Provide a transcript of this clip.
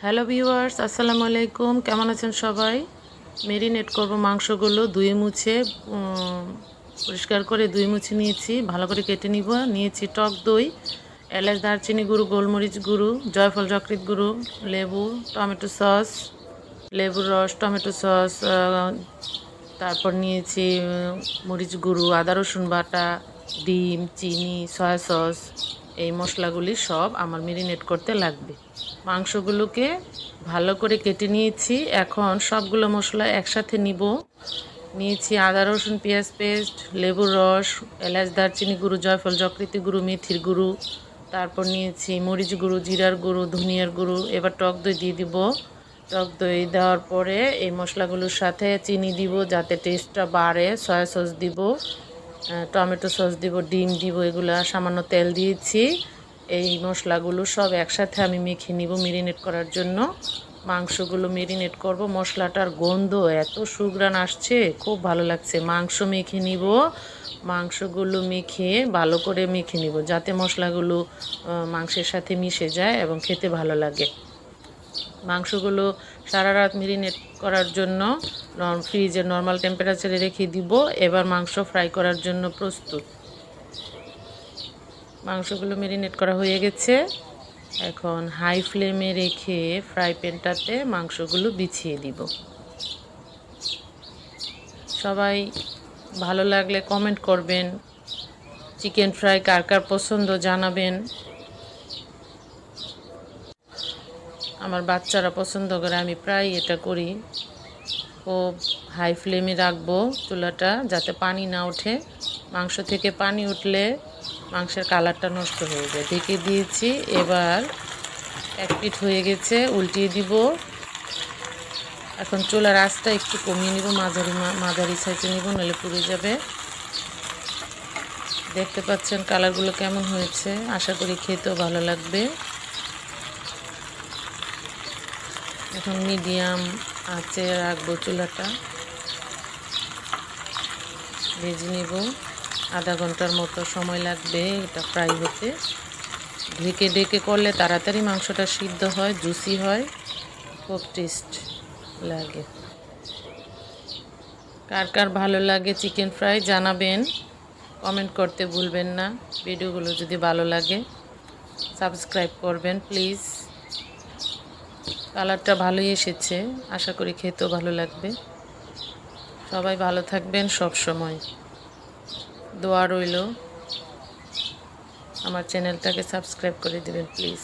Hello viewers, আসসালামু আলাইকুম। কেমন আছেন সবাই? মেরিনেট করব মাংসগুলো ধুয়ে মুছে পরিষ্কার করে ধুয়ে মুছে নিয়েছি, ভালো করে কেটে নিব। নিয়েছি টক দই, এলাচ, দারচিনি গুঁড়ো, গোলমরিচ গুঁড়ো, জয়ফল যকৃৎ গুঁড়ো, লেবু, টমেটো সস, লেবুর রস, টমেটো সস, তারপর নিয়েছি মরিচ গুঁড়ো, আদা রসুন বাটা, ডিম, চিনি, সয়া সস। এই মশলাগুলি সব আমার মেরিনেট করতে লাগবে। মাংসগুলোকে ভালো করে কেটে নিয়েছি। এখন সবগুলো মশলা একসাথে নিয়েছি আদা রসুন পেঁয়াজ পেস্ট, লেবুর রস, এলাচ দারচিনি গুঁড়ো, জয়ফল যকৃৎ গুঁড়ো, মেথির গুঁড়ো, তারপর নিয়েছি মরিচ গুঁড়ো, জিরার গুঁড়ো, ধনিয়ার গুঁড়ো। এবার টক দই দিয়ে দিব। টক দই দেওয়ার পরে এই মশলাগুলোর সাথে চিনি দিব যাতে টেস্টটা বাড়ে, সয়া সস দিব, টমেটো সস দিব, ডিম দিব, এগুলো সামান্য তেল দিয়েছি। এই মশলাগুলো সব একসাথে আমি মেখে নিব মেরিনেট করার জন্য। মাংসগুলো মেরিনেট করব। মশলাটার গন্ধ এত সুঘ্রাণ আসছে, খুব ভালো লাগছে। মাংস মেখে নিব, মাংসগুলো মেখে ভালো করে মেখে নিব যাতে মশলাগুলো মাংসের সাথে মিশে যায় এবং খেতে ভালো লাগে। মাংসগুলো সারা রাত মেরিনেট করার জন্য ফ্রিজে নর্মাল টেম্পারেচারে রেখে দিব। এবার মাংস ফ্রাই করার জন্য প্রস্তুত। মাংসগুলো মেরিনেট করা হয়ে গেছে। এখন হাই ফ্লেমে রেখে ফ্রাই প্যানটাতে মাংসগুলো বিছিয়ে দিব। সবাই ভালো লাগলে কমেন্ট করবেন। চিকেন ফ্রাই কার কার পছন্দ জানাবেন। আমার বাচ্চারা পছন্দ করে, আমি প্রায় এটা করি। খুব হাই ফ্লেমে রাখবো চুলাটা যাতে পানি না ওঠে। মাংস থেকে পানি উঠলে মাংসের কালারটা নষ্ট হয়ে যায়। ঢেকে দিয়েছি। এবার এক পিঠ হয়ে গেছে, উল্টিয়ে দিব। এখন চুলার আঁচটা একটু কমিয়ে নিব, মাঝারি সাইজে নিব, নাহলে পুড়ে যাবে। দেখতে পাচ্ছেন কালারগুলো কেমন হয়েছে। আশা করি খেতেও ভালো লাগবে। এখন মিডিয়াম আঁচে রাখবো চুলাটা, ভেজে নেব। আধা ঘন্টার মতো সময় লাগবে এটা ফ্রাই হতে। ঢেকে ঢেকে করলে তাড়াতাড়ি মাংসটা সিদ্ধ হয়, জুসি হয়, খুব টেস্ট লাগে। কার কার ভালো লাগে চিকেন ফ্রাই জানাবেন, কমেন্ট করতে ভুলবেন না। ভিডিওগুলো যদি ভালো লাগে সাবস্ক্রাইব করবেন প্লিজ। কালারটা ভালোই এসেছে, আশা করি খেতেও ভালো লাগবে। সবাই ভালো থাকবেন, সব সময় দোয়া রইল। আমার চ্যানেলটাকে সাবস্ক্রাইব করে দেবেন প্লিজ।